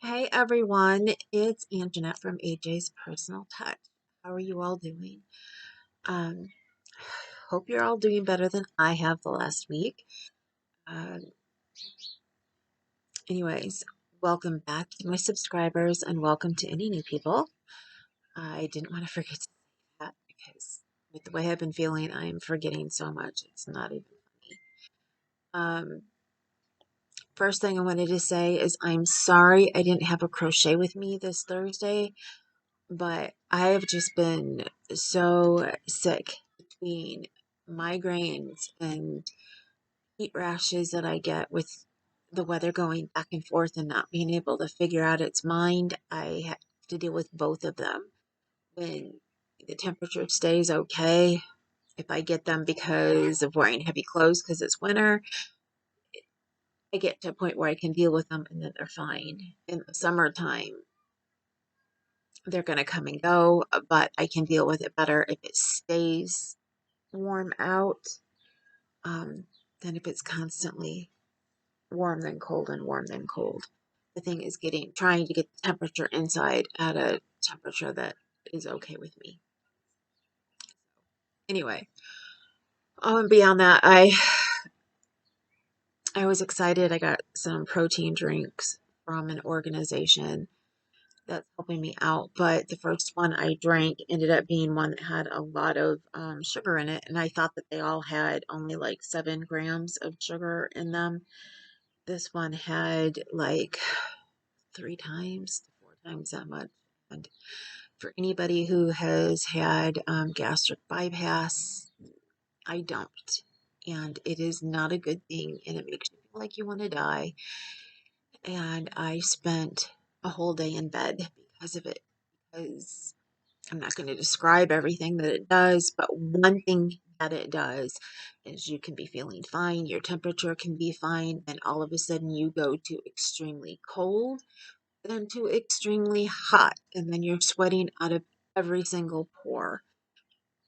Hey everyone, it's Anjanette from AJ's Personal Touch. How are you all doing? Um, Hope you're all doing better than I have the last week. Uh, Anyways, welcome back to my subscribers and welcome to any new people. I didn't want to forget to say that because with the way I've been feeling, I am forgetting so much. It's not even funny. First thing I wanted to say is I'm sorry I didn't have a crochet with me this Thursday. But I have just been so sick between migraines and heat rashes that I get with the weather going back and forth and not being able to figure out its mind. I have to deal with both of them. When the temperature stays okay, if I get them because of wearing heavy clothes because it's winter, I get to a point where I can deal with them and then they're fine. In the summertime, they're going to come and go, but I can deal with it better if it stays warm out than if it's constantly warm then cold and warm then cold. The thing is trying to get the temperature inside at a temperature that is okay with me. Anyway, beyond that, I was excited. I got some protein drinks from an organization that's helping me out. But the first one I drank ended up being one that had a lot of sugar in it. And I thought that they all had only like 7 grams of sugar in them. This one had like 3 times, 4 times that much. And for anybody who has had gastric bypass, I don't. And it is not a good thing. And it makes you feel like you want to die. And I spent a whole day in bed because of it. Because I'm not going to describe everything that it does, but one thing that it does is you can be feeling fine, your temperature can be fine, and all of a sudden you go to extremely cold, then to extremely hot, and then you're sweating out of every single pore.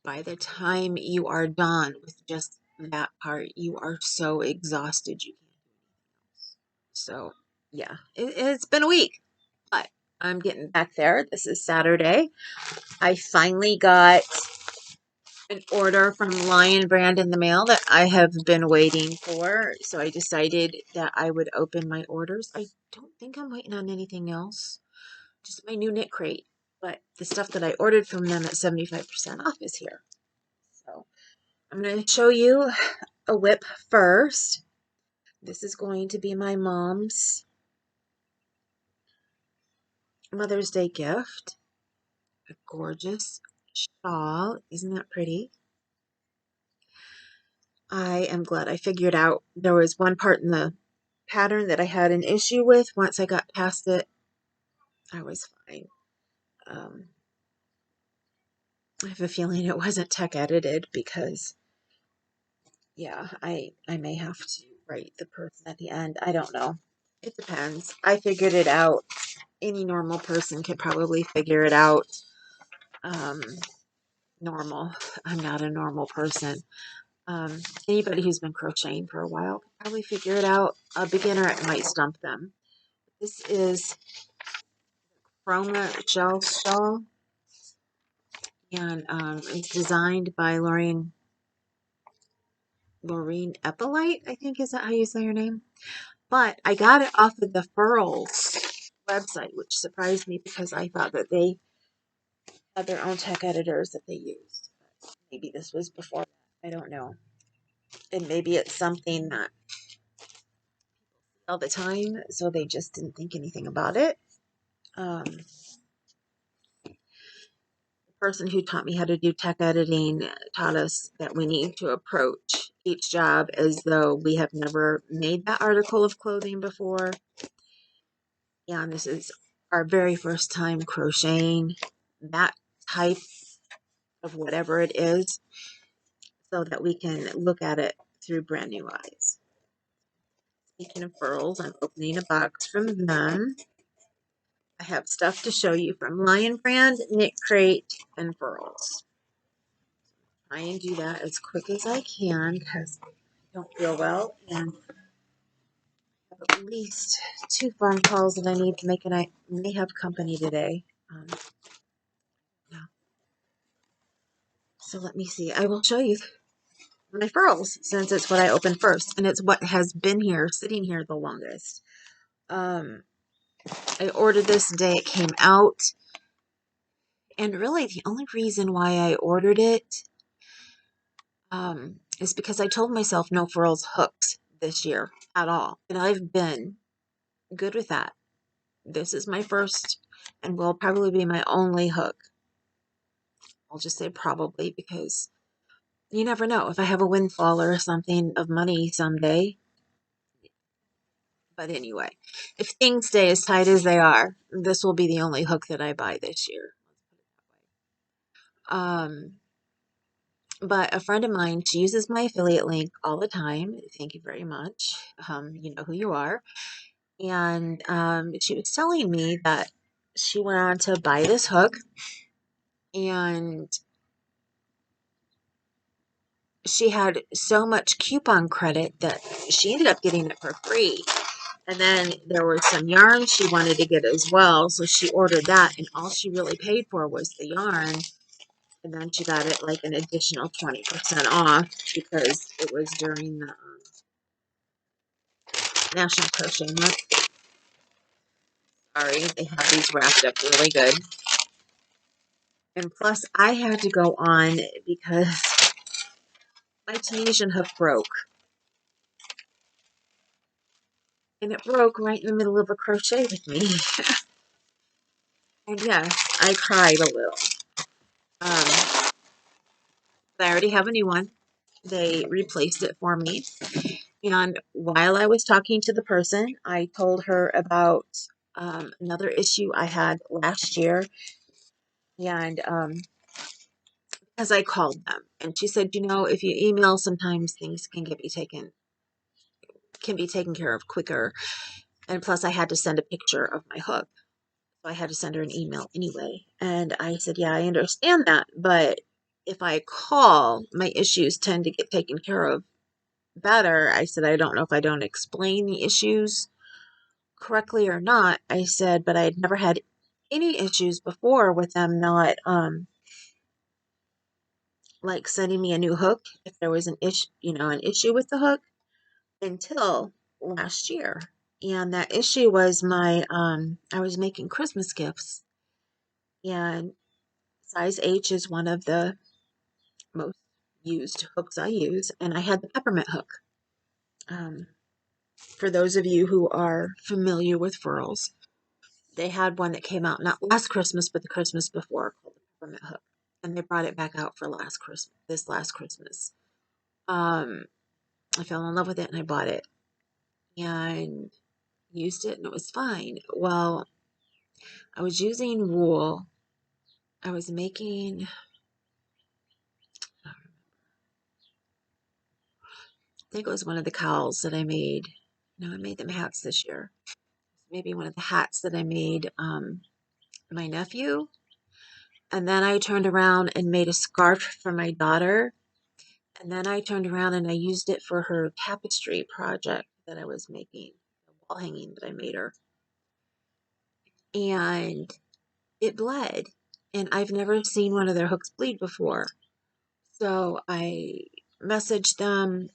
By the time you are done with just that part, you are so exhausted you can't do anything else. So, yeah, it's been a week, but I'm getting back there. This is Saturday. I finally got an order from Lionbrand in the mail that I have been waiting for. So I decided that I would open my orders. I don't think I'm waiting on anything else, just my new knit crate. But the stuff that I ordered from them at 75% off is here. So I'm going to show you a whip first. This is going to be my mom's Mother's Day gift. A gorgeous shawl. Isn't that pretty? I am glad I figured out there was one part in the pattern that I had an issue with. Once I got past it, I was fine. Um, I have a feeling it wasn't tech edited because, yeah, I may have to write the person at the end. I don't know. It depends. I figured it out. Any normal person could probably figure it out. Um, Normal. I'm not a normal person. Anybody who's been crocheting for a while can probably figure it out. A beginner, it might stump them. This is Chroma Gel Shawl, and it's designed by Lorraine Eppolite, I think is that how you say your name? But I got it off of the Furls website, which surprised me because I thought that they had their own tech editors that they used. Maybe this was before that. I don't know. And maybe it's something that all the time, so they just didn't think anything about it. The person who taught me how to do tech editing taught us that we need to approach each job as though we have never made that article of clothing before. And this is our very first time crocheting that type of whatever it is so that we can look at it through brand new eyes. Speaking of Furls, I'm opening a box from them. I have stuff to show you from Lionbrand, Knit Crate, and Furls. Try and do that as quick as I can because I don't feel well and have at least 2 phone calls that I need to make, and I may have company today. Yeah. So let me see. I will show you my furls since it's what I opened first, and it's what has been here, sitting here the longest. I ordered this the day it came out, and really the only reason why I ordered it is because I told myself no Furls hooks this year at all, and I've been good with that. This is my first and will probably be my only hook. I'll just say probably because you never know if I have a windfall or something of money someday. But anyway, if things stay as tight as they are, this will be the only hook that I buy this year. But a friend of mine, she uses my affiliate link all the time. Thank you very much. You know who you are. And she was telling me that she went on to buy this hook, and she had so much coupon credit that she ended up getting it for free. And then there was some yarn she wanted to get as well, so she ordered that, and all she really paid for was the yarn. And then she got it like an additional 20% off because it was during the National Crochet Month. Sorry, they have these wrapped up really good. And plus, I had to go on because my Tunisian hook broke. And it broke right in the middle of a crochet with me. And yes, I cried a little. I already have a new one. They replaced it for me. And while I was talking to the person, I told her about another issue I had last year. And as I called them, and she said, if you email, sometimes things can be taken care of quicker. And plus, I had to send a picture of my hook, so I had to send her an email anyway. And I said, yeah, I understand that, but if I call, my issues tend to get taken care of better. I said, I don't know if I don't explain the issues correctly or not. I said, but I had never had any issues before with them not like sending me a new hook if there was an issue with the hook until last year. And that issue was I was making Christmas gifts, and size H is one of the most used hooks I use, and I had the Peppermint Hook. For those of you who are familiar with Furls, they had one that came out not last Christmas, but the Christmas before, called the Peppermint Hook, and they brought it back out for this last Christmas. I fell in love with it and I bought it and used it, and it was fine. Well, I was using wool. I was making, I think it was one of the cowls that I made. No, I made them hats this year. Maybe one of the hats that I made my nephew. And then I turned around and made a scarf for my daughter. And then I turned around and I used it for her tapestry project that I was making, the wall hanging that I made her. And it bled. And I've never seen one of their hooks bleed before. So I messaged them.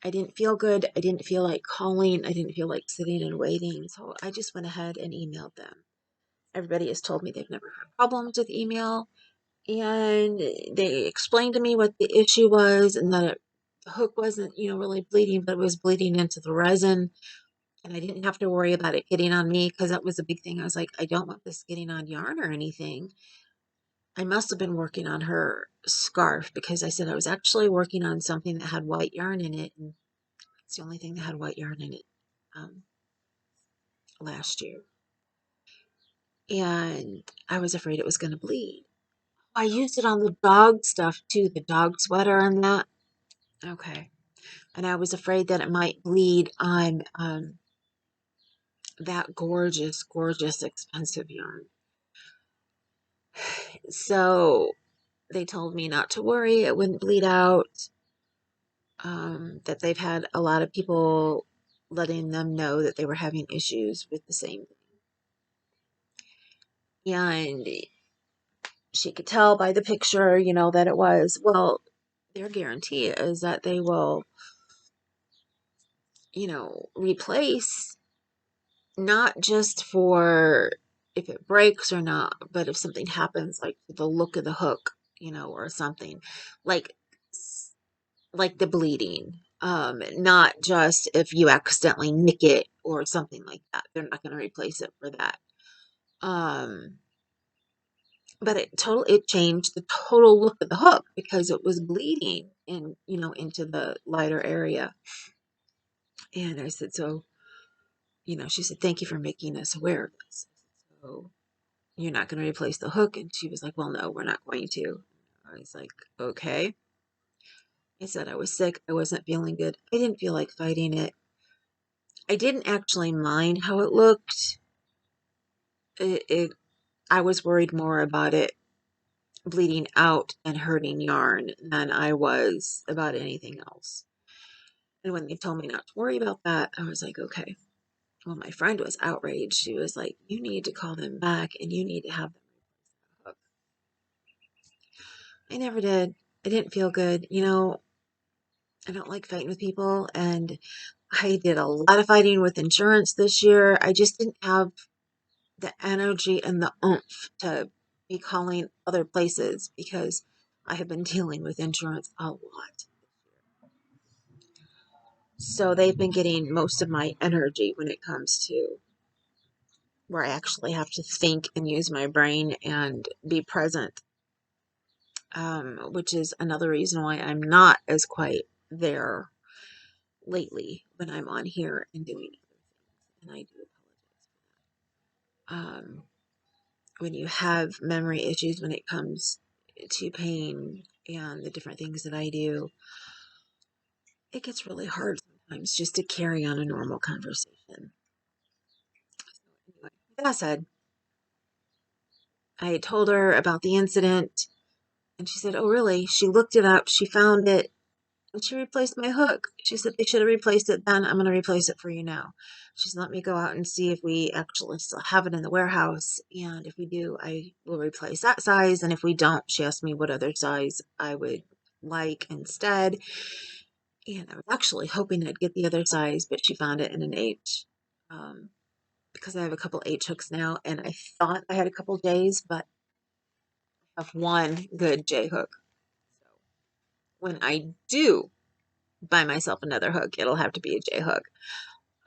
I didn't feel good. I didn't feel like calling. I didn't feel like sitting and waiting. So I just went ahead and emailed them. Everybody has told me they've never had problems with email. And they explained to me what the issue was, and that the hook wasn't, really bleeding, but it was bleeding into the resin. And I didn't have to worry about it getting on me because that was a big thing. I was like, I don't want this getting on yarn or anything. I must have been working on her scarf because I said I was actually working on something that had white yarn in it. And it's the only thing that had white yarn in it last year. And I was afraid it was going to bleed. I used it on the dog stuff too, the dog sweater and that. Okay. And I was afraid that it might bleed on that gorgeous, gorgeous, expensive yarn. So they told me not to worry, it wouldn't bleed out. That they've had a lot of people letting them know that they were having issues with the same thing. And she could tell by the picture, you know, that it was, well, their guarantee is that they will, you know, replace, not just for if it breaks or not, but if something happens, like the look of the hook, you know, or something like the bleeding. Not just if you accidentally nick it or something like that. They're not going to replace it for that. Um, but it changed the total look of the hook because it was bleeding in, you know, into the lighter area. And I said, so, you know, she said, thank you for making us aware of this. So you're not going to replace the hook? And she was like, well, no, we're not going to. I was like, okay. I said I was sick. I wasn't feeling good. I didn't feel like fighting it. I didn't actually mind how it looked. I was worried more about it bleeding out and hurting yarn than I was about anything else. And when they told me not to worry about that, I was like, okay. Well, my friend was outraged. She was like, you need to call them back and you need to have them hook. I never did. I didn't feel good. You know, I don't like fighting with people, and I did a lot of fighting with insurance this year. I just didn't have the energy and the oomph to be calling other places because I have been dealing with insurance a lot. So they've been getting most of my energy when it comes to where I actually have to think and use my brain and be present, which is another reason why I'm not as quite there lately when I'm on here and doing other things. And I do apologize. When you have memory issues when it comes to pain and the different things that I do, it gets really hard sometimes just to carry on a normal conversation. Anyway, with that said, I told her about the incident and she said, oh, really? She looked it up, she found it, and she replaced my hook. She said they should have replaced it then. I'm going to replace it for you now. She said, let me go out and see if we actually still have it in the warehouse. And if we do, I will replace that size. And if we don't, she asked me what other size I would like instead. And I was actually hoping I'd get the other size, but she found it in an H. Because I have a couple H hooks now, and I thought I had a couple J's, but I have one good J hook. So when I do buy myself another hook, it'll have to be a J hook.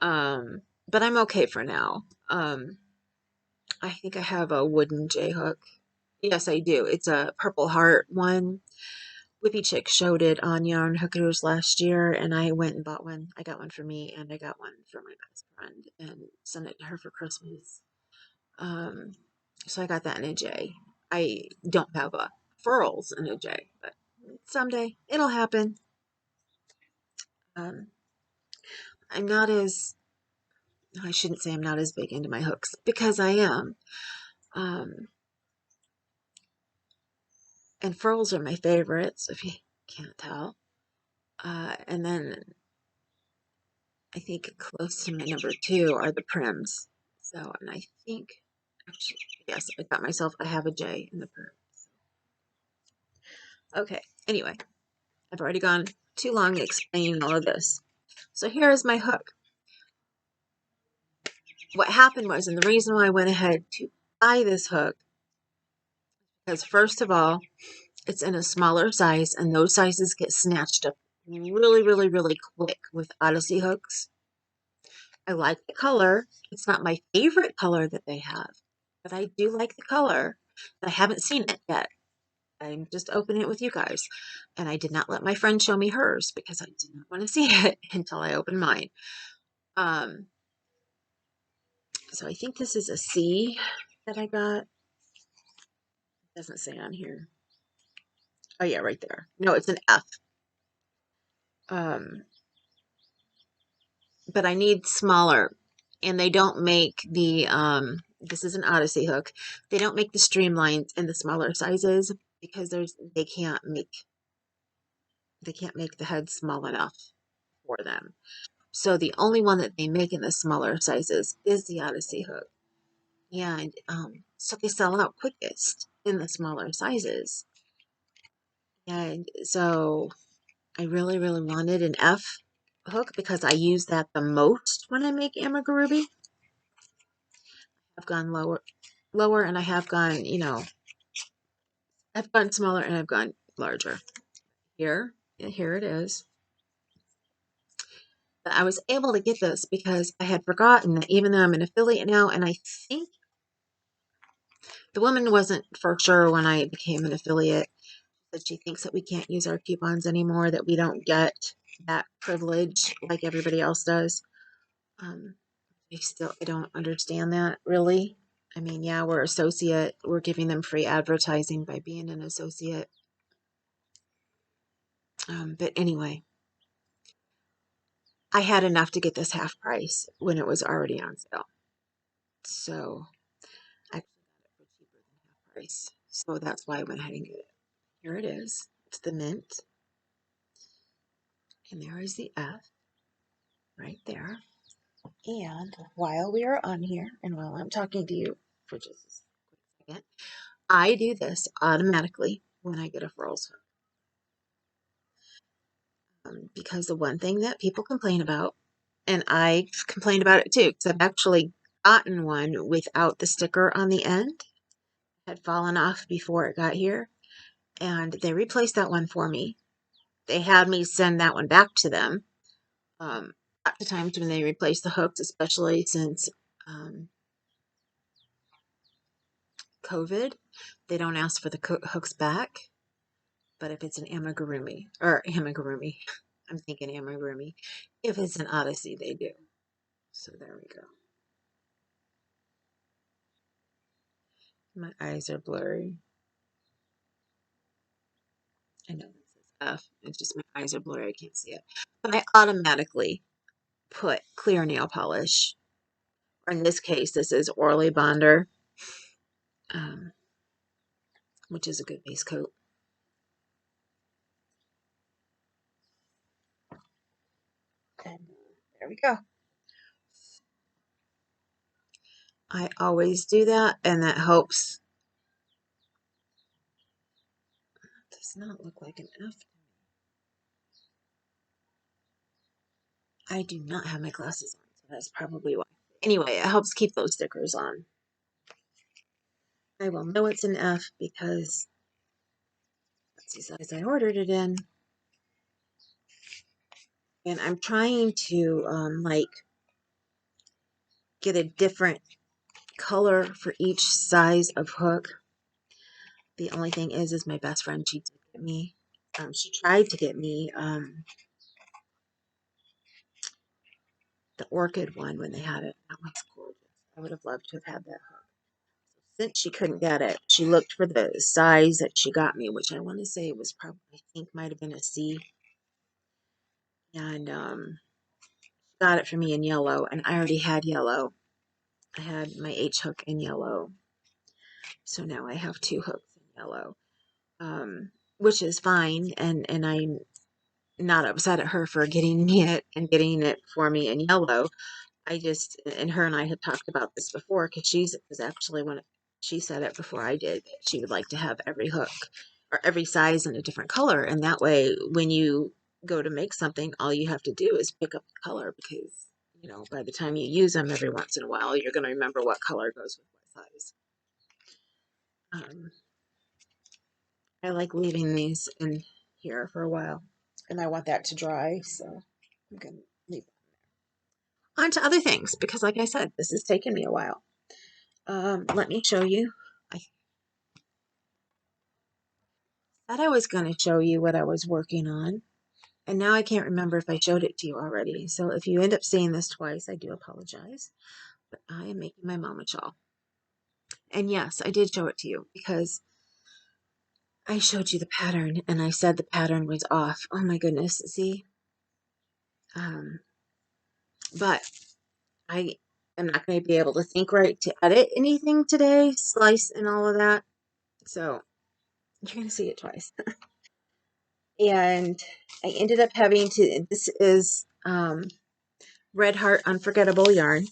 But I'm okay for now. I think I have a wooden J hook. Yes, I do. It's a Purple Heart one. Whippy Chick showed it on Yarn Hookers last year, and I went and bought one. I got one for me, and I got one for my best friend, and sent it to her for Christmas. Um, so I got that in a J. I don't have a Furls in a J, but someday it'll happen. Um, I'm not as I shouldn't say I'm not as big into my hooks because I am. Um, and Furls are my favorites, if you can't tell. And then I think close to my number two are the Prims. So, and I think, actually, yes, I have a J in the Prim. Okay, anyway, I've already gone too long explaining all of this. So here is my hook. What happened was, and the reason why I went ahead to buy this hook, because first of all, it's in a smaller size, and those sizes get snatched up really, really, really quick with Odyssey hooks. I like the color. It's not my favorite color that they have, but I do like the color. I haven't seen it yet. I'm just opening it with you guys. And I did not let my friend show me hers because I did not want to see it until I opened mine. Um, so I think this is a C that I got. It doesn't say on here. Oh yeah, right there. No, it's an F. Um, but I need smaller. And they don't make the, this is an Odyssey hook. They don't make the streamlines in the smaller sizes because they can't make the head small enough for them. So the only one that they make in the smaller sizes is the Odyssey Hook. And so they sell out quickest in the smaller sizes. And so I really, really wanted an F hook because I use that the most when I make amigurubi. I've gone lower, and I have gone, I've gone smaller and I've gone larger. Here it is. But I was able to get this because I had forgotten that even though I'm an affiliate now, and I think the woman wasn't for sure when I became an affiliate, that she thinks that we can't use our coupons anymore, that we don't get that privilege like everybody else does. Um, I don't understand that really. I mean, yeah, we're associate. We're giving them free advertising by being an associate. But anyway, I had enough to get this half price when it was already on sale. So I got it for cheaper than half price. So that's why I went ahead and get it. Here it is. It's the mint. And there is the F right there. And while we are on here, and while I'm talking to you for just a quick second, I do this automatically when I get a Furls hook. Because the one thing that people complain about, and I complained about it too, because I've actually gotten one without the sticker on the end. It had fallen off before it got here, and they replaced that one for me. They had me send that one back to them. At the times when they replace the hooks, especially since COVID, they don't ask for the hooks back. But if it's an amigurumi, I'm thinking amigurumi. If it's an Odyssey, they do. So there we go. My eyes are blurry. I know this is F. It's just my eyes are blurry. I can't see it. But I automatically put clear nail polish. Or in this case, this is Orly Bonder, um, which is a good base coat. And there we go. I always do that, and that helps. It does not look like an F. I do not have my glasses on, so that's probably why. Anyway, it helps keep those stickers on. I will know it's an F because that's the size I ordered it in. And I'm trying to get a different color for each size of hook. The only thing is my best friend, she did get me, she tried to get me the orchid one when they had it. That one's gorgeous. I would have loved to have had that hook. Since she couldn't get it, she looked for the size that she got me, which I want to say was probably, I think might have been a C. And got it for me in yellow, and I already had yellow. I had my H hook in yellow. So now I have two hooks in yellow, which is fine, and I'm not upset at her for getting me it and getting it for me in yellow. And her and I had talked about this before, because was actually when she said it before I did, that she would like to have every hook or every size in a different color, and that way when you go to make something, all you have to do is pick up the color, because by the time you use them every once in a while, you're going to remember what color goes with what size. I like leaving these in here for a while, and I want that to dry, so I'm going to leave it. On to other things, because like I said, this has taken me a while. Let me show you. I thought I was going to show you what I was working on, and now I can't remember if I showed it to you already. So if you end up seeing this twice, I do apologize, but I am making my mama shawl. And yes, I did show it to you because I showed you the pattern, and I said the pattern was off. Oh my goodness, see? But I am not going to be able to think right to edit anything today, slice and all of that. So you're going to see it twice. And I ended up having to, this is Red Heart Unforgettable yarn.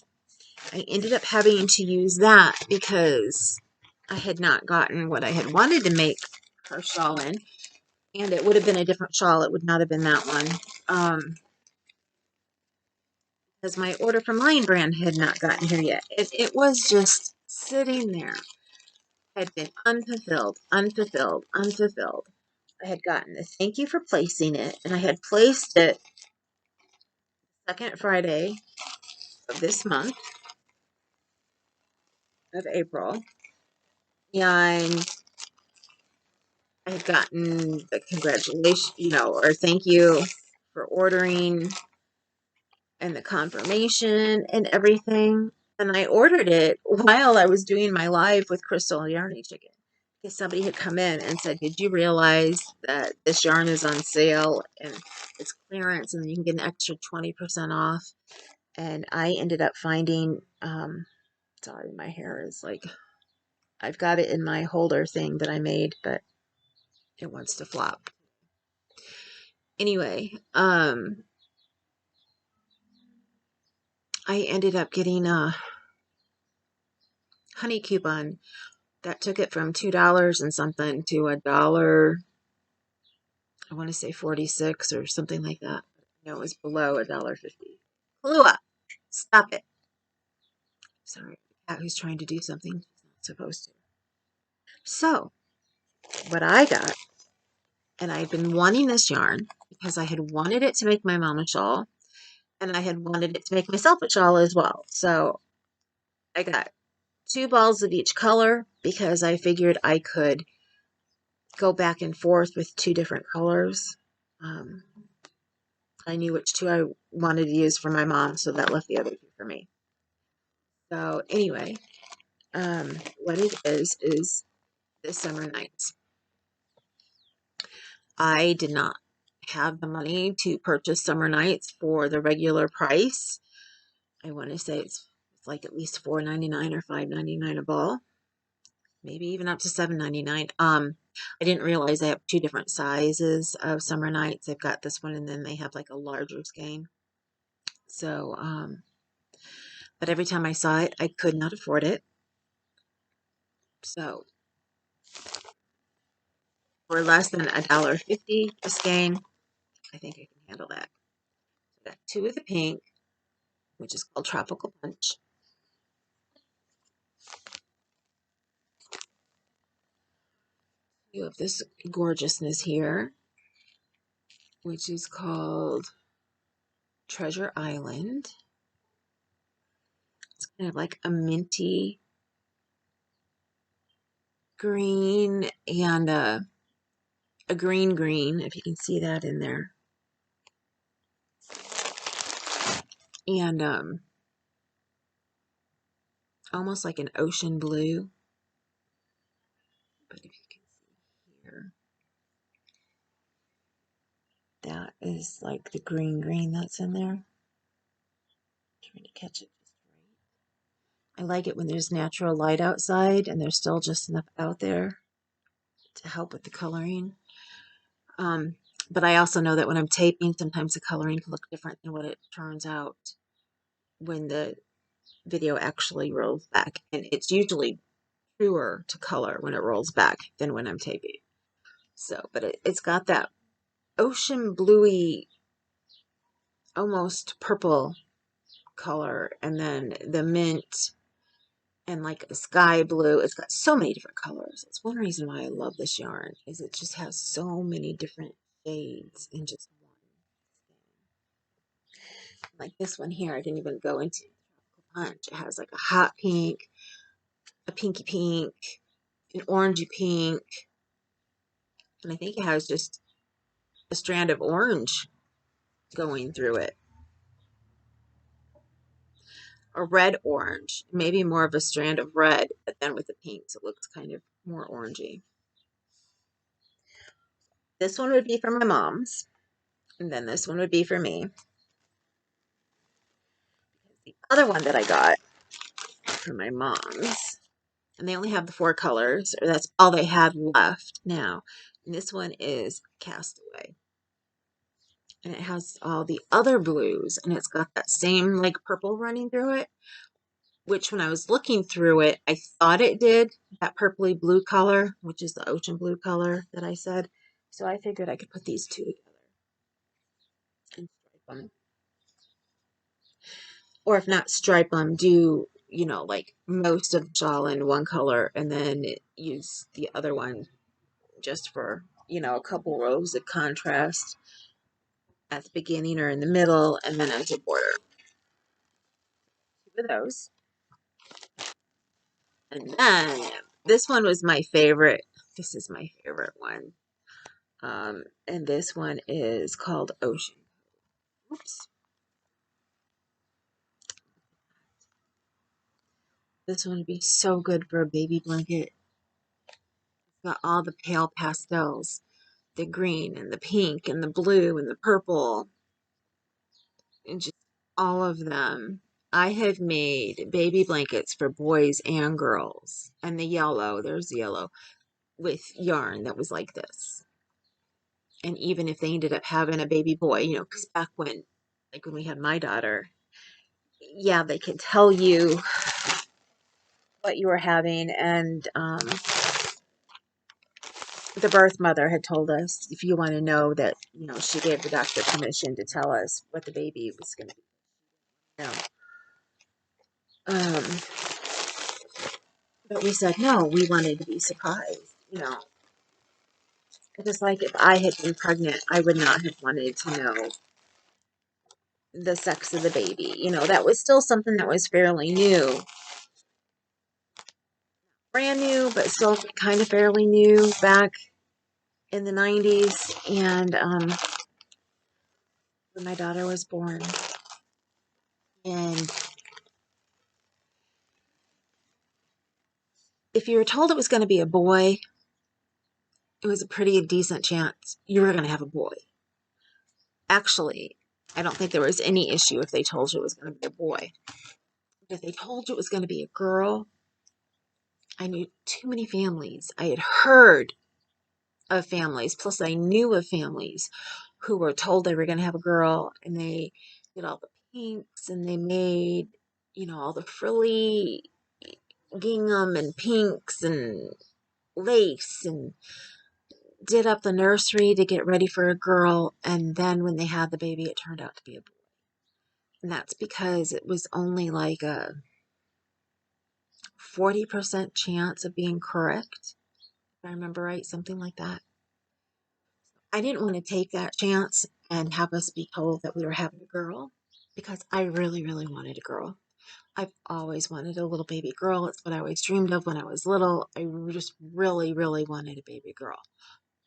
I ended up having to use that because I had not gotten what I had wanted to make her shawl in, and it would have been a different shawl. It would not have been that one. Because my order from Lionbrand had not gotten here yet. It was just sitting there. Had been unfulfilled, unfulfilled, unfulfilled. I had gotten a thank you for placing it, and I had placed it second Friday of this month of April, and I had gotten the congratulations, or thank you for ordering and the confirmation and everything. And I ordered it while I was doing my live with Crystal Yarny Chicken. Because somebody had come in and said, did you realize that this yarn is on sale and it's clearance and you can get an extra 20% off? And I ended up finding, sorry, my hair is like, I've got it in my holder thing that I made, but it wants to flop. Anyway, I ended up getting a honey coupon that took it from $2 and something to $1. I want to say 46 or something like that. No, it was below $1.50. Kalua, stop it. Sorry, the cat who's trying to do something it's not supposed to. So, what I got, and I've been wanting this yarn because I had wanted it to make my mom a shawl, and I had wanted it to make myself a shawl as well. So, I got 2 balls of each color because I figured I could go back and forth with 2 different colors. I knew which 2 I wanted to use for my mom, so that left the other 2 for me. So anyway, what it is this Summer Nights. I did not have the money to purchase Summer Nights for the regular price. I want to say it's like at least $4.99 or $5.99 a ball, maybe even up to $7.99. I didn't realize they have 2 different sizes of Summer Nights. They've got this one, and then they have like a larger skein. So, but every time I saw it, I could not afford it. So, for less than $1.50 a skein, I think I can handle that. I got 2 of the pink, which is called Tropical Punch. You have this gorgeousness here, which is called Treasure Island. It's kind of like a minty green and a green, if you can see that in there. And almost like an ocean blue. But if you can see here, that is like the green that's in there. Trying to catch it just right. I like it when there's natural light outside and there's still just enough out there to help with the coloring. But I also know that when I'm taping, sometimes the coloring can look different than what it turns out when the video actually rolls back. And it's usually truer to color when it rolls back than when I'm taping. So, but it's got that ocean bluey, almost purple color, and then the mint and like a sky blue. It's got so many different colors. It's one reason why I love this yarn, is it just has so many different shades in just one. Like this one here, I didn't even go into Punch. It has like a hot pink, a pinky pink, an orangey pink, and I think it has just a strand of orange going through it. A red orange, maybe more of a strand of red, but then with the pinks, it looks kind of more orangey. This one would be for my mom's, and then this one would be for me. The other one that I got for my mom's, and they only have the 4 colors, or that's all they had left now. And this one is Castaway. and it has all the other blues, and it's got that same like purple running through it, which when I was looking through it, I thought it did that purpley blue color, which is the ocean blue color that I said. So I figured I could put these two together and stripe them. Or if not stripe them, do, you know, like most of the shawl in one color and then use the other one just for, you know, a couple rows of contrast at the beginning or in the middle and then as a border. Two of those. And then this one was my favorite. This is my favorite one. And this one is called Ocean. Oops. This one would be so good for a baby blanket. It's got all the pale pastels, the green and the pink and the blue and the purple, and just all of them. I have made baby blankets for boys and girls. And the yellow, there's the yellow, with yarn that was like this. And even if they ended up having a baby boy, you know, because back when, like when we had my daughter, yeah, they could tell you what you were having. And the birth mother had told us, if you want to know that, you know, she gave the doctor permission to tell us what the baby was going to be. You know. But we said no, we wanted to be surprised, you know. Just like if I had been pregnant, I would not have wanted to know the sex of the baby. You know, that was still something that was fairly new. Brand new, but still kind of fairly new back in the 90s. And when my daughter was born. And if you were told it was going to be a boy, it was a pretty decent chance you were going to have a boy. Actually, I don't think there was any issue if they told you it was going to be a boy. But if they told you it was going to be a girl, I knew too many families. I had heard of families, plus I knew of families who were told they were going to have a girl, and they did all the pinks and they made, you know, all the frilly gingham and pinks and lace and did up the nursery to get ready for a girl. And then when they had the baby, it turned out to be a boy. And that's because it was only like a 40% chance of being correct. If I remember right, something like that. I didn't want to take that chance and have us be told that we were having a girl because I really, really wanted a girl. I've always wanted a little baby girl. It's what I always dreamed of when I was little. I just really, really wanted a baby girl.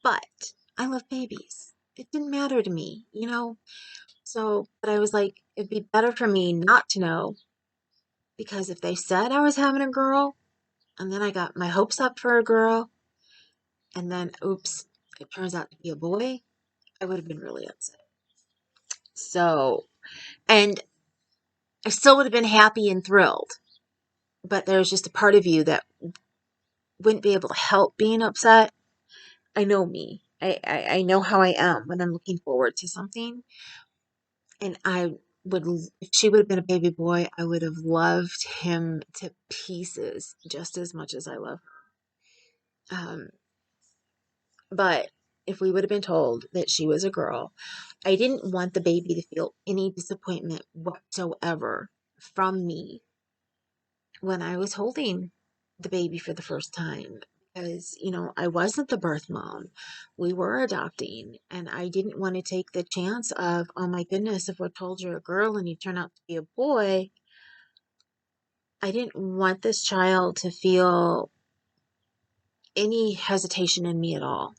But I love babies. It didn't matter to me, you know? So, but I was like, it'd be better for me not to know because if they said I was having a girl and then I got my hopes up for a girl and then, oops, it turns out to be a boy, I would have been really upset. So, and I still would have been happy and thrilled, but there's just a part of you that wouldn't be able to help being upset. I know me. I know how I am when I'm looking forward to something. And I would, if she would have been a baby boy, I would have loved him to pieces just as much as I love her. But if we would have been told that she was a girl, I didn't want the baby to feel any disappointment whatsoever from me when I was holding the baby for the first time. Because, you know, I wasn't the birth mom. We were adopting, and I didn't want to take the chance of, oh my goodness, if we told you a girl and you turn out to be a boy, I didn't want this child to feel any hesitation in me at all.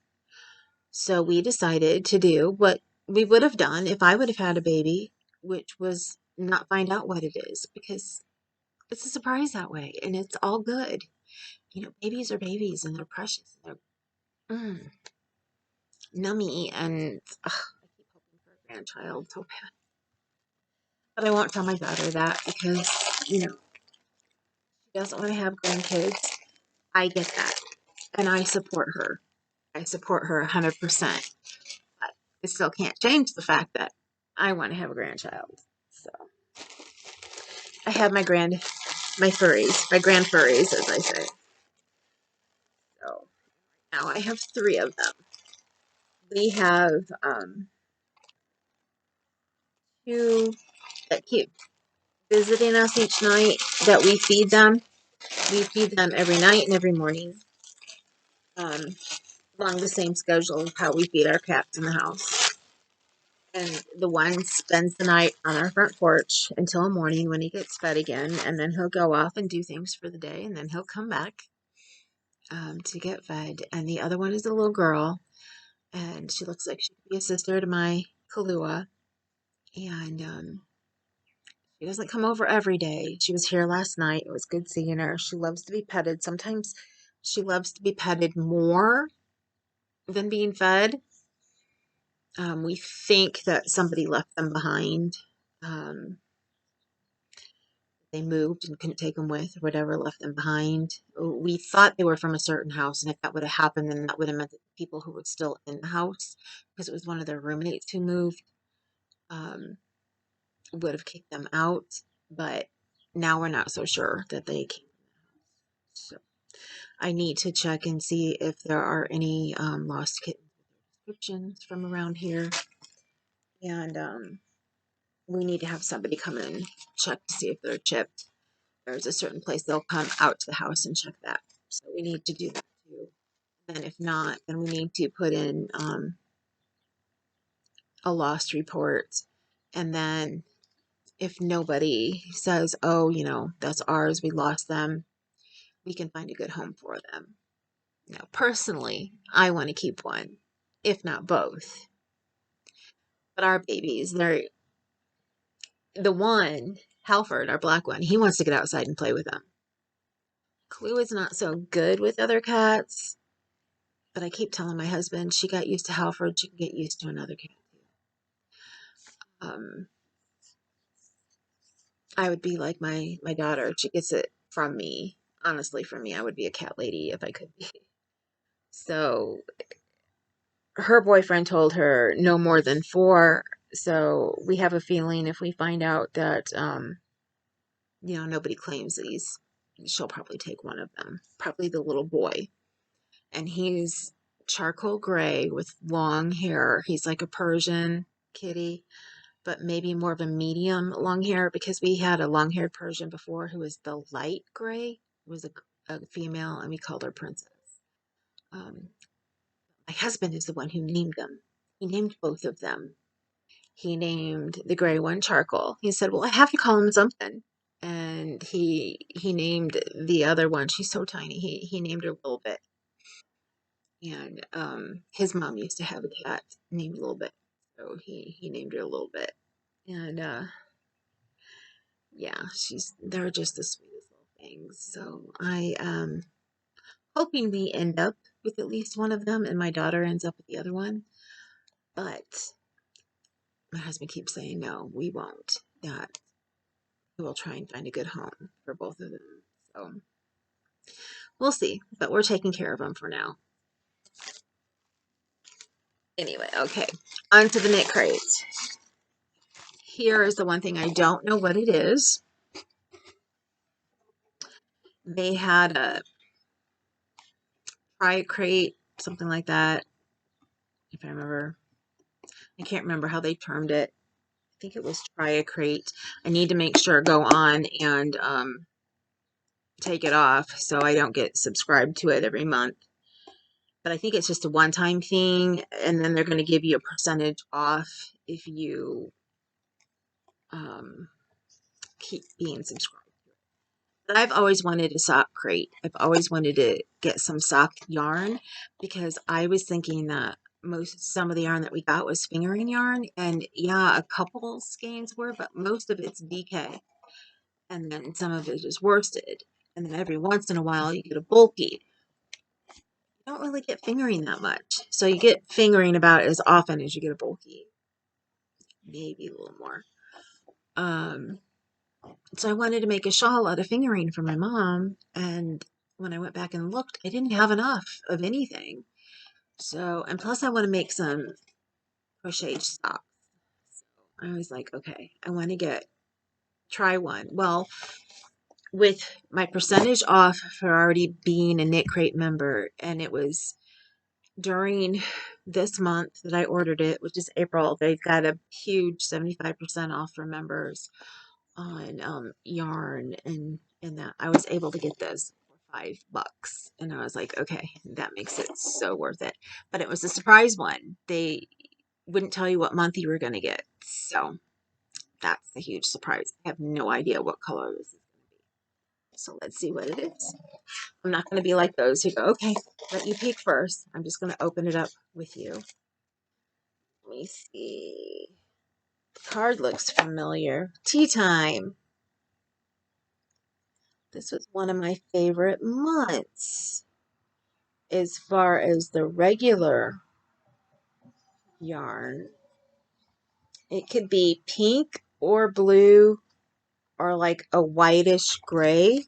So we decided to do what we would have done if I would have had a baby, which was not find out what it is, because it's a surprise that way, and it's all good. You know, babies are babies, and they're precious. They're nummy, and I keep hoping for a grandchild so bad. But I won't tell my daughter that because, you know, she doesn't want to have grandkids. I get that, and I support her. I support her 100%. it still can't change the fact that I want to have a grandchild. So I have my furries, my grand furries, as I say. So now I have 3 of them. We have 2 that keep visiting us each night that we feed them. We feed them every night and every morning, along the same schedule of how we feed our cats in the house. And the one spends the night on our front porch until morning when he gets fed again, and then he'll go off and do things for the day, and then he'll come back to get fed. And the other one is a little girl, and she looks like she could be a sister to my Kahlua. And she doesn't come over every day. She was here last night. It was good seeing her. She loves to be petted. Sometimes she loves to be petted more than being fed. We think that somebody left them behind. They moved and couldn't take them with, or whatever, left them behind. We thought they were from a certain house, and if that would have happened, then that would have meant that the people who were still in the house, because it was one of their roommates who moved, would have kicked them out. But now we're not so sure that they came. So I need to check and see if there are any lost kittens descriptions from around here, and we need to have somebody come in and check to see if they're chipped. There's a certain place they'll come out to the house and check that. So we need to do that too. And if not, then we need to put in a lost report. And then if nobody says, oh, that's ours, we lost them, we can find a good home for them. Now, personally, I want to keep one, if not both. But our babies, the one, Halford, our black one, he wants to get outside and play with them. Clue is not so good with other cats, but I keep telling my husband, she got used to Halford, she can get used to another cat too. I would be like my daughter. She gets it from me. Honestly, from me, I would be a cat lady if I could be. So her boyfriend told her no more than 4. So we have a feeling if we find out that nobody claims these, she'll probably take one of them. Probably the little boy. And he's charcoal gray with long hair. He's like a Persian kitty, but maybe more of a medium long hair, because we had a long-haired Persian before who was the light gray. It was a female, and we called her Princess. Um, my husband is the one who named them. He named both of them. He named the gray one Charcoal. He said, well, I have to call him something. And he named the other one, she's so tiny, he named her a little bit. And his mom used to have a cat named Little Bit, so he named her a Little Bit. And yeah, they're just the sweetest little things. So I am hoping we end up with at least one of them, and my daughter ends up with the other one. But my husband keeps saying no, we won't. That we'll try and find a good home for both of them. So we'll see, but we're taking care of them for now. Anyway, okay, on to the knit crate. Here is the one thing I don't know what it is. They had a try crate, something like that, if I remember. I can't remember how they termed it. I think it was try a crate. I need to make sure go on and take it off so I don't get subscribed to it every month. But I think it's just a one-time thing, and then they're going to give you a percentage off if you keep being subscribed. But I've always wanted a sock crate. I've always wanted to get some sock yarn, because I was thinking that some of the yarn that we got was fingering yarn, and yeah, a couple skeins were, but most of it's DK, and then some of it is worsted, and then every once in a while you get a bulky. You don't really get fingering that much, so you get fingering about as often as you get a bulky, maybe a little more. So I wanted to make a shawl out of fingering for my mom, and when I went back and looked, I didn't have enough of anything. So, and plus I want to make some crochet socks. So I was like, okay, I want to try one. Well, with my percentage off for already being a Knit Crate member, and it was during this month that I ordered it, which is April, they've got a huge 75% off for members on yarn and that I was able to get this for $5, and I was like, okay, that makes it so worth it. But it was a surprise one. They wouldn't tell you what month you were going to get, so that's a huge surprise. I have no idea what color this is going to be. So let's see what it is. I'm not going to be like those who go, okay, let you peek first. I'm just going to open it up with you. Let me see. The card looks familiar. Tea time. This was one of my favorite months as far as the regular yarn. It could be pink or blue or like a whitish gray.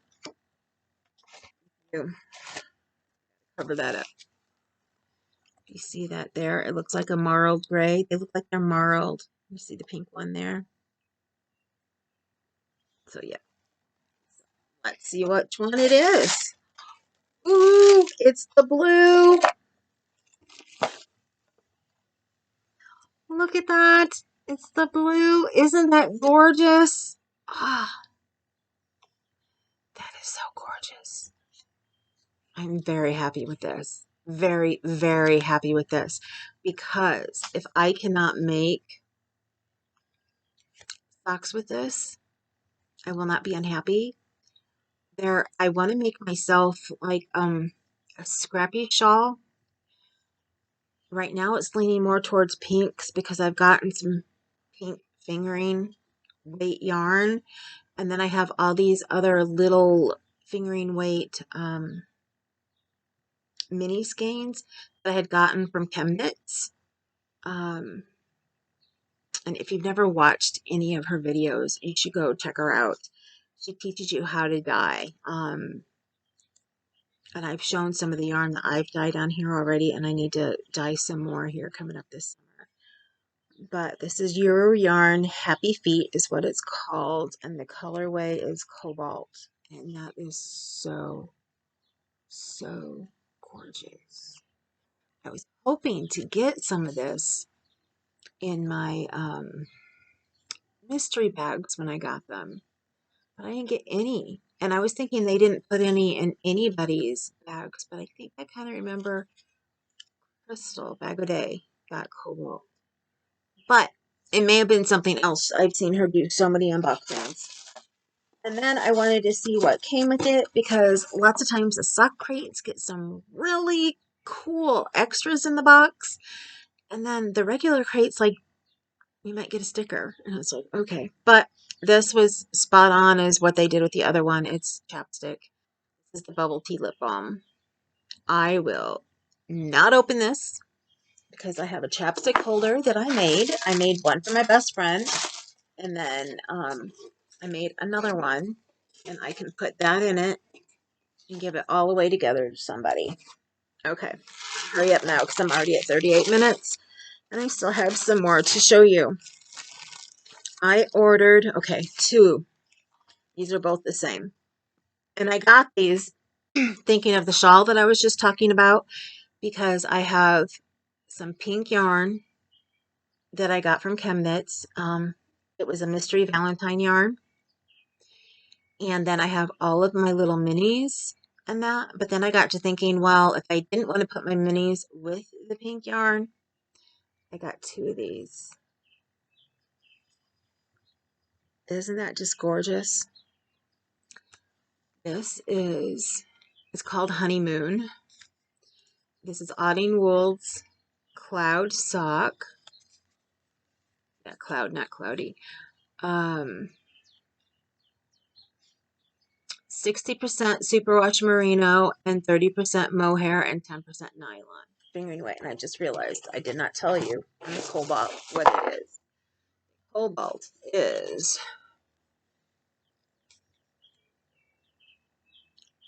Cover that up. You see that there? It looks like a marled gray. They look like they're marled. You see the pink one there? So yeah. Let's see which one it is. Ooh, it's the blue. Look at that. It's the blue. Isn't that gorgeous? Ah, that is so gorgeous. I'm very happy with this. Very, very happy with this. Because if I cannot make socks with this, I will not be unhappy. I want to make myself like a scrappy shawl. Right now it's leaning more towards pinks because I've gotten some pink fingering weight yarn, and then I have all these other little fingering weight mini skeins that I had gotten from ChemKnits. And if you've never watched any of her videos, you should go check her out. She teaches you how to dye. And I've shown some of the yarn that I've dyed on here already, and I need to dye some more here coming up this summer. But this is Euro Yarn Happy Feet is what it's called, and the colorway is Cobalt. And that is so, so gorgeous. I was hoping to get some of this in my mystery bags when I got them, but I didn't get any. And I was thinking they didn't put any in anybody's bags, but I think I kind of remember Crystal Bagoday got Cobalt. But it may have been something else. I've seen her do so many unboxings. And then I wanted to see what came with it because lots of times the sock crates get some really cool extras in the box. And then the regular crates, like, you might get a sticker. And I was like, okay. But this was spot on as what they did with the other one. It's chapstick. This is the Bubble Tea Lip Balm. I will not open this because I have a chapstick holder that I made. I made one for my best friend. And then I made another one. And I can put that in it and give it all away together to somebody. Okay. Hurry up now because I'm already at 38 minutes. And I still have some more to show you. I ordered, okay, 2. These are both the same. And I got these thinking of the shawl that I was just talking about because I have some pink yarn that I got from ChemKnits. It was a mystery Valentine yarn. And then I have all of my little minis and that. But then I got to thinking, well, if I didn't want to put my minis with the pink yarn, I got 2 of these. Isn't that just gorgeous? It's called Honeymoon. This is Otting Wool's Cloud Sock. Yeah, cloud, not cloudy. 60% superwash merino and 30% mohair and 10% nylon. Fingering weight, and I just realized I did not tell you on the cobalt what it is. Cobalt is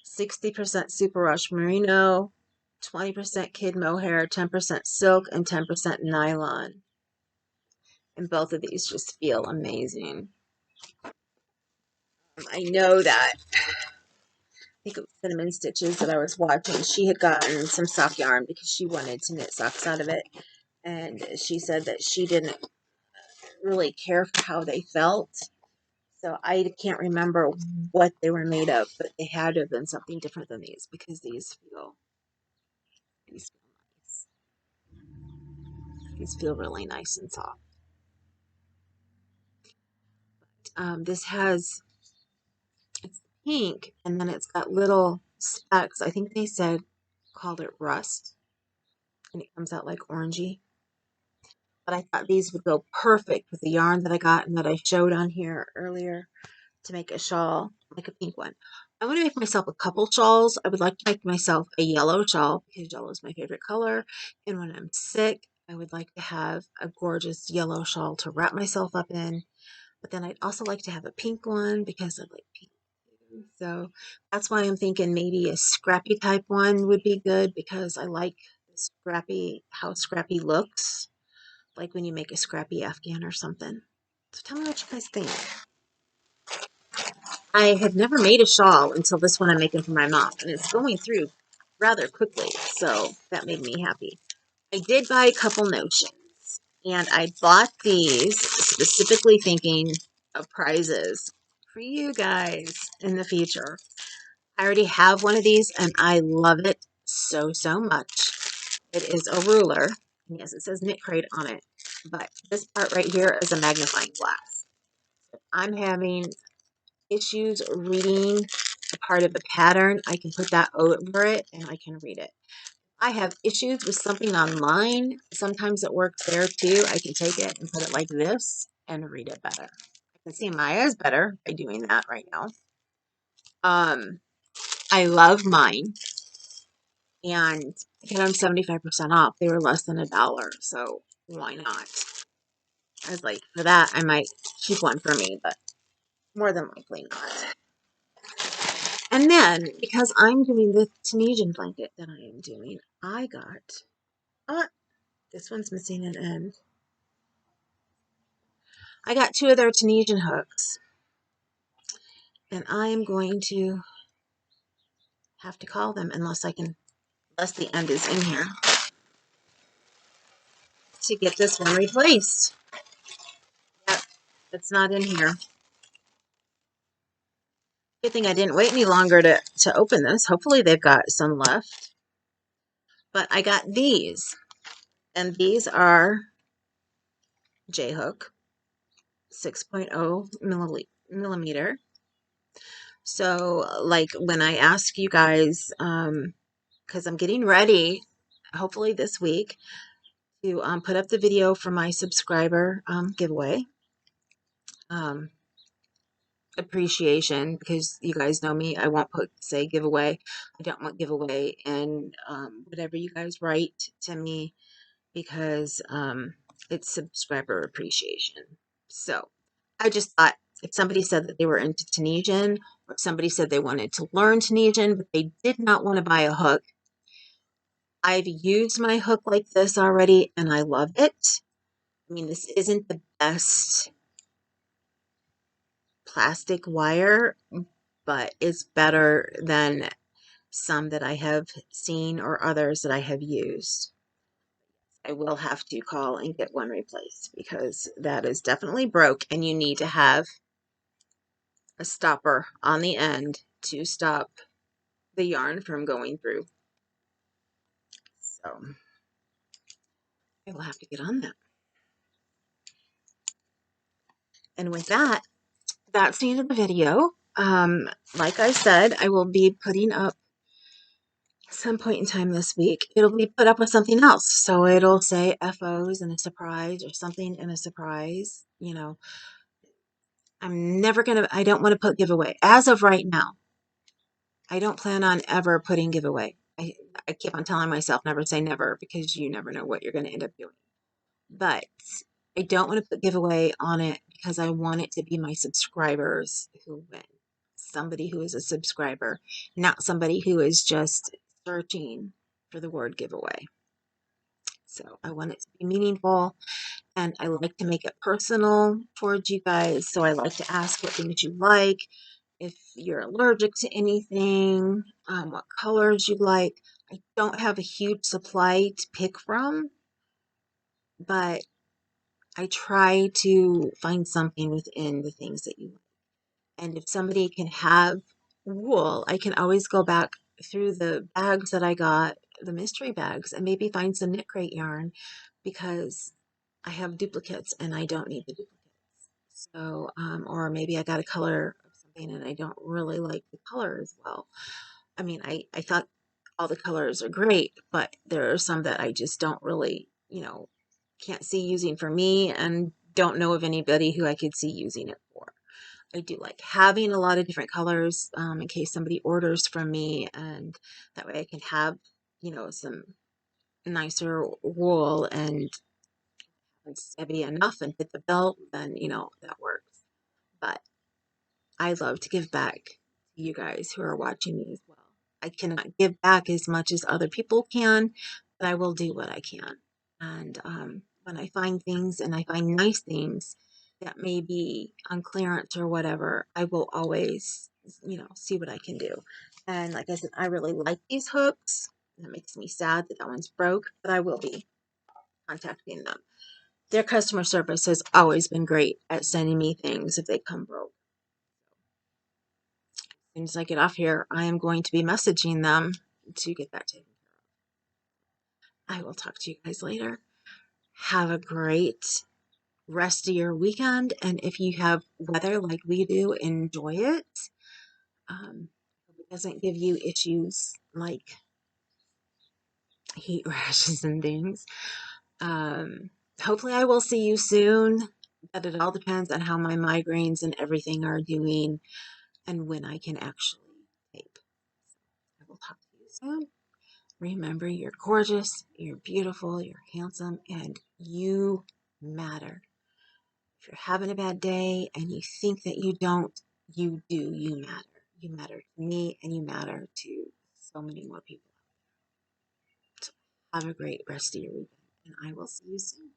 60% superwash merino, 20% kid mohair, 10% silk, and 10% nylon. And both of these just feel amazing. I know that, I think it was Cinnamon Stitches that I was watching. She had gotten some sock yarn because she wanted to knit socks out of it. And she said that she didn't really care for how they felt. So I can't remember what they were made of, but they had to have been something different than these because these feel nice. These feel really nice and soft. This has, it's pink, and then it's got little specks. I think they said called it rust, and it comes out like orangey. But I thought these would go perfect with the yarn that I got and that I showed on here earlier to make a shawl, like a pink one. I want to make myself a couple shawls. I would like to make myself a yellow shawl because yellow is my favorite color. And when I'm sick, I would like to have a gorgeous yellow shawl to wrap myself up in. But then I'd also like to have a pink one because I like pink too. So that's why I'm thinking maybe a scrappy type one would be good because I like scrappy, how scrappy looks, like when you make a scrappy Afghan or something. So tell me what you guys think. I had never made a shawl until this one I'm making for my mom, and it's going through rather quickly, so that made me happy. I did buy a couple notions, and I bought these specifically thinking of prizes for you guys in the future. I already have one of these, and I love it so, so much. It is a ruler. Yes, it says Knit Crate on it, but this part right here is a magnifying glass. I'm having issues reading a part of the pattern, I can put that over it and I can read it. I have issues with something online. Sometimes it works there too. I can take it and put it like this and read it better. I can see my eyes better by doing that right now. I love mine, and I got them 75% off. They were less than $1, so why not? I was like, for that, I might keep one for me, but more than likely not. And then, because I'm doing the Tunisian blanket that I am doing, I got, this one's missing an end. I got 2 of their Tunisian hooks, and I am going to have to call them unless the end is in here, to get this one replaced. Yep, it's not in here. Good thing I didn't wait any longer to open this. Hopefully they've got some left. But I got these, and these are J-hook, 6.0 millimeter. So, like when I ask you guys, because I'm getting ready, hopefully this week, to put up the video for my subscriber giveaway. Appreciation, because you guys know me, I won't say giveaway. I don't want giveaway in whatever you guys write to me, because it's subscriber appreciation. So I just thought, if somebody said that they were into Tunisian, or if somebody said they wanted to learn Tunisian but they did not want to buy a hook, I've used my hook like this already and I love it. I mean, this isn't the best plastic wire, but it's better than some that I have seen or others that I have used. I will have to call and get one replaced because that is definitely broke, and you need to have a stopper on the end to stop the yarn from going through. So I will have to get on that. And with that, that's the end of the video. Like I said, I will be putting up some point in time this week. It'll be put up with something else. So it'll say FOs and a surprise or something and a surprise. You know, I don't want to put giveaway. As of right now, I don't plan on ever putting giveaway. I keep on telling myself never say never, because you never know what you're going to end up doing. But I don't want to put giveaway on it because I want it to be my subscribers who win. Somebody who is a subscriber, not somebody who is just searching for the word giveaway. So I want it to be meaningful, and I like to make it personal towards you guys. So I like to ask what things you like, if you're allergic to anything, what colors you like. I don't have a huge supply to pick from, but I try to find something within the things that you like. And if somebody can have wool, I can always go back through the bags that I got, the mystery bags, and maybe find some knit crate yarn because I have duplicates and I don't need the duplicates. So, or maybe I got a color of something and I don't really like the color as well. I mean, I thought all the colors are great, but there are some that I just don't really, can't see using for me and don't know of anybody who I could see using it for. I do like having a lot of different colors in case somebody orders from me, and that way I can have, some nicer wool, and it's heavy enough and fit the belt, then, that works. But I love to give back to you guys who are watching me as well. I cannot give back as much as other people can, but I will do what I can. And when I find things and I find nice things that may be on clearance or whatever, I will always, see what I can do. And like I said, I really like these hooks. That makes me sad that that one's broke, but I will be contacting them. Their customer service has always been great at sending me things if they come broke. As soon as I get off here, I am going to be messaging them to get that taken care of. I will talk to you guys later. Have a great rest of your weekend. And if you have weather like we do, enjoy it. It doesn't give you issues like heat rashes and things. Hopefully, I will see you soon. But it all depends on how my migraines and everything are doing and when I can actually tape. I will talk to you soon. Remember, you're gorgeous, you're beautiful, you're handsome, and you matter. If you're having a bad day and you think that you don't, you do. You matter. You matter to me, and you matter to so many more people. So have a great rest of your weekend, and I will see you soon.